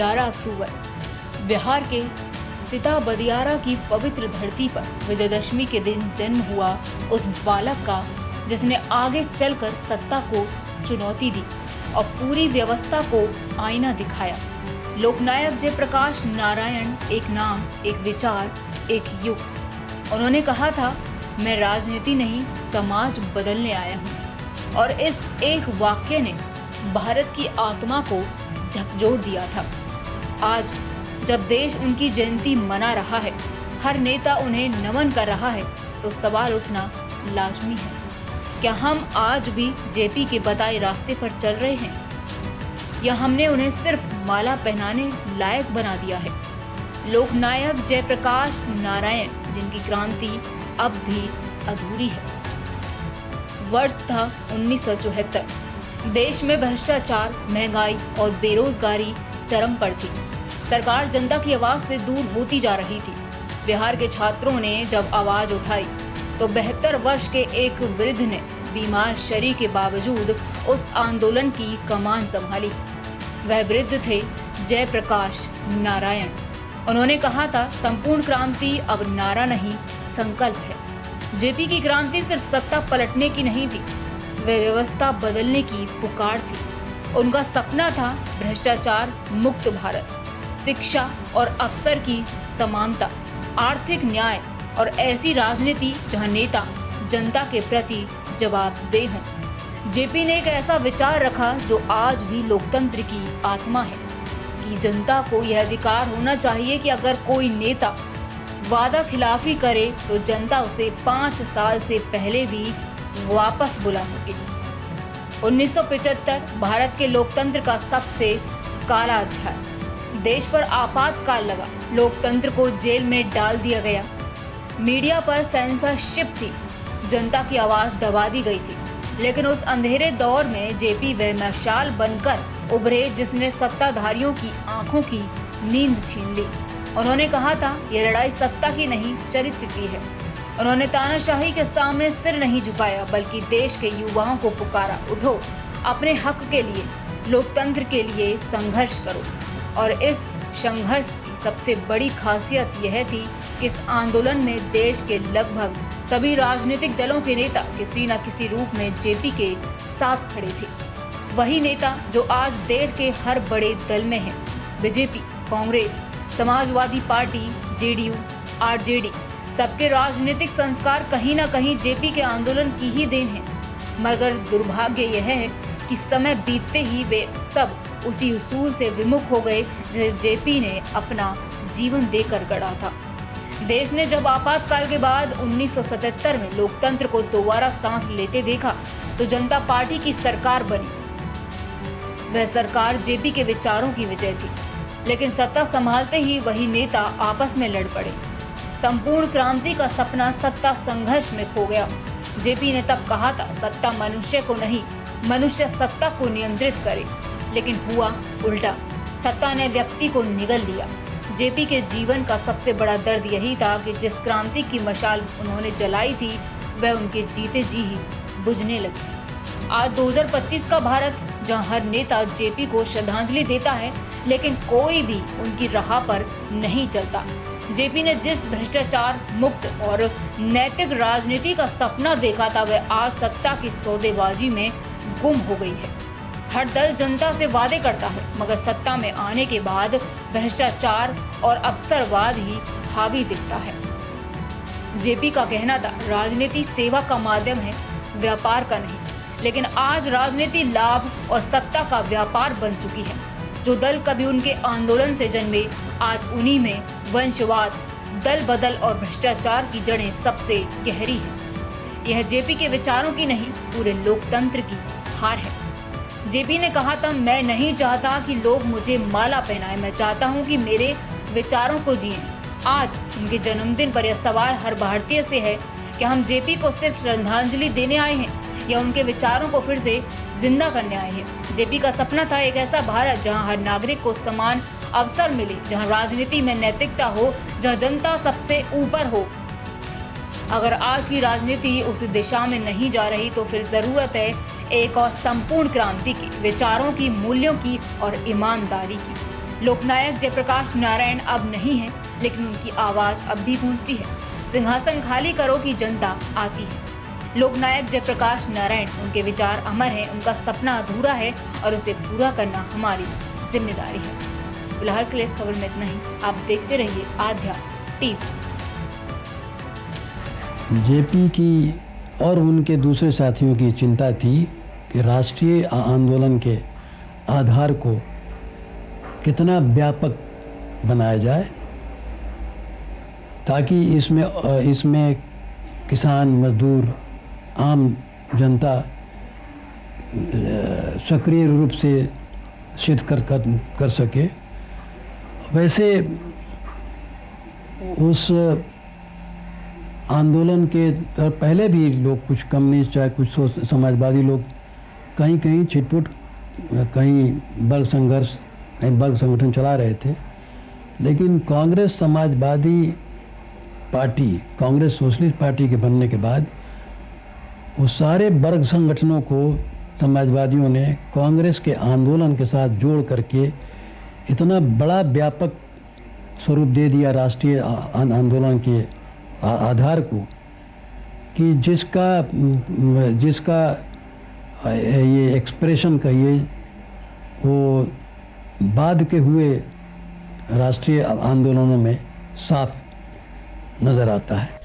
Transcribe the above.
11 अक्टूबर बिहार के सिता बदियारा की पवित्र धरती पर विजयदशमी के दिन जन्म हुआ उस बालक का जिसने आगे चलकर सत्ता को चुनौती दी और पूरी व्यवस्था को आईना दिखाया। लोकनायक जयप्रकाश नारायण, एक नाम, एक विचार, एक युग। उन्होंने कहा था, मैं राजनीति नहीं समाज बदलने आया हूँ। और इस एक वाक्य ने भारत की आत्मा को झकझोर दिया था। आज जब देश उनकी जयंती मना रहा है, हर नेता उन्हें नमन कर रहा है, तो सवाल उठना लाजमी है, क्या हम आज भी जेपी के बताए रास्ते पर चल रहे हैं, या हमने उन्हें सिर्फ माला पहनाने लायक बना दिया है। लोकनायक जयप्रकाश नारायण, जिनकी क्रांति अब भी अधूरी है। वर्ष था 1974। देश में भ्रष्टाचार, महंगाई और बेरोजगारी चरम पर थी। सरकार जनता की आवाज से दूर होती जा रही थी। बिहार के छात्रों ने जब आवाज उठाई तो 72 वर्ष के एक वृद्ध ने बीमार शरीर के बावजूद उस आंदोलन की कमान संभाली। वह वृद्ध थे जयप्रकाश नारायण। उन्होंने कहा था, संपूर्ण क्रांति अब नारा नहीं, संकल्प है। जेपी की क्रांति सिर्फ सत्ता पलटने की नहीं थी, वह व्यवस्था बदलने की पुकार थी। उनका सपना था भ्रष्टाचार मुक्त भारत, शिक्षा और अवसर की समानता, आर्थिक न्याय और ऐसी राजनीति जहां नेता जनता के प्रति जवाबदेह हों। जेपी ने एक ऐसा विचार रखा जो आज भी लोकतंत्र की आत्मा है कि जनता को यह अधिकार होना चाहिए कि अगर कोई नेता वादा खिलाफी करे तो जनता उसे 5 साल से पहले भी वापस बुला सके। 1975 भारत के लोकतंत्र का सबसे काला अध्याय। देश पर आपातकाल लगा, लोकतंत्र को जेल में डाल दिया गया, मीडिया पर सेंसरशिप थी, जनता की आवाज दबा दी गई थी। लेकिन उस अंधेरे दौर में जेपी वह मशाल बनकर उभरे जिसने सत्ताधारियों की आंखों की नींद छीन ली। उन्होंने कहा था, यह लड़ाई सत्ता की नहीं, चरित्र की है। उन्होंने तानाशाही के सामने सिर नहीं झुकाया, बल्कि देश के युवाओं को पुकारा, उठो, अपने हक के लिए, लोकतंत्र के लिए संघर्ष करो। और इस संघर्ष की सबसे बड़ी खासियत यह थी कि इस आंदोलन में देश के लगभग सभी राजनीतिक दलों के नेता किसी न किसी रूप में जेपी के साथ खड़े थे। वही नेता जो आज देश के हर बड़े दल में हैं, BJP, Congress, Samajwadi party, JDU, RJD, सबके राजनीतिक संस्कार कहीं न कहीं जेपी के आंदोलन की ही देन है। मगर दुर्भाग्य यह है कि समय बीतते ही वे सब उसी उसूल से विमुख हो गए जिसे जेपी ने अपना जीवन देकर गढ़ा था। देश ने जब आपातकाल के बाद 1977 में लोकतंत्र को दोबारा सांस लेते देखा तो जनता पार्टी की सरकार बनी। वह सरकार जेपी के विचारों की विजय थी, लेकिन सत्ता संभालते ही वही नेता आपस में लड़ पड़े। संपूर्ण क्रांति का सपना सत्ता संघर्ष में खो गया। जेपी ने तब कहा था, सत्ता मनुष्य को नहीं, मनुष्य सत्ता को नियंत्रित करे। लेकिन हुआ उल्टा, सत्ता ने व्यक्ति को निगल लिया। जेपी के जीवन का सबसे बड़ा दर्द यही था कि जिस क्रांति की मशाल उन्होंने जलाई थी वह उनके जीते जी ही बुझने लगी। आज 2025 का भारत, जहां हर नेता जेपी को श्रद्धांजलि देता है, लेकिन कोई भी उनकी राह पर नहीं चलता। जेपी ने जिस भ्रष्टाचार मुक्त और नैतिक राजनीति का सपना देखा था वह आज सत्ता की सौदेबाजी में गुम हो गई है। हर दल जनता से वादे करता है, मगर सत्ता में आने के बाद भ्रष्टाचार और अवसरवाद ही हावी दिखता है। जेपी का कहना था, राजनीति सेवा का माध्यम है, व्यापार का नहीं। लेकिन आज राजनीति लाभ और सत्ता का व्यापार बन चुकी है। जो दल कभी उनके आंदोलन से जन्मे, आज उन्हीं में वंशवाद, दल बदल और भ्रष्टाचार की जड़ें सबसे गहरी है। यह जेपी के विचारों की नहीं, पूरे लोकतंत्र की हार है। जेपी ने कहा था, मैं नहीं चाहता कि लोग मुझे माला पहनाएं, मैं चाहता हूं कि मेरे विचारों को जिएं। आज उनके जन्मदिन पर यह सवाल हर भारतीय से है कि हम जेपी को सिर्फ श्रद्धांजलि देने आए हैं या उनके विचारों को फिर से जिंदा करने आए हैं। जेपी का सपना था एक ऐसा भारत जहां हर नागरिक को समान अवसर मिले, जहां राजनीति में नैतिकता हो, जहां जनता सबसे ऊपर हो। अगर आज की राजनीति उस दिशा में नहीं जा रही तो फिर जरूरत है एक और संपूर्ण क्रांति की, विचारों की, मूल्यों की और ईमानदारी की। लोकनायक जयप्रकाश नारायण अब नहीं है, लेकिन उनकी आवाज अब भी गूंजती है। सिंहासन खाली करो कि जनता आती है। लोकनायक जयप्रकाश नारायण, उनके विचार अमर हैं, उनका सपना अधूरा है और उसे पूरा करना हमारी जिम्मेदारी है। फिलहाल के लिए इस खबर में इतना ही। आप देखते रहिए आध्या टीवी। जेपी की और उनके दूसरे साथियों की चिंता थी कि राष्ट्रीय आंदोलन के आधार को कितना व्यापक बनाया जाए ताकि इसमें किसान, मजदूर, आम जनता सक्रिय रूप से शिरकत कर सके। वैसे उस आंदोलन के पहले भी लोग, कुछ कम्युनिस्ट चाहे कुछ समाजवादी लोग, कहीं छिटपुट, कहीं बल संघर्ष, कहीं बल संगठन चला रहे थे। लेकिन Congress Samajwadi party, Congress socialist party के बनने के बाद वो सारे वर्ग संगठनों को समाजवादियों ने कांग्रेस के आंदोलन के साथ जोड़ करके इतना बड़ा व्यापक स्वरूप दे दिया राष्ट्रीय आंदोलन के आधार को कि जिसका ये एक्सप्रेशन कहिए वो बाद के हुए राष्ट्रीय आंदोलनों में साफ नज़र आता है।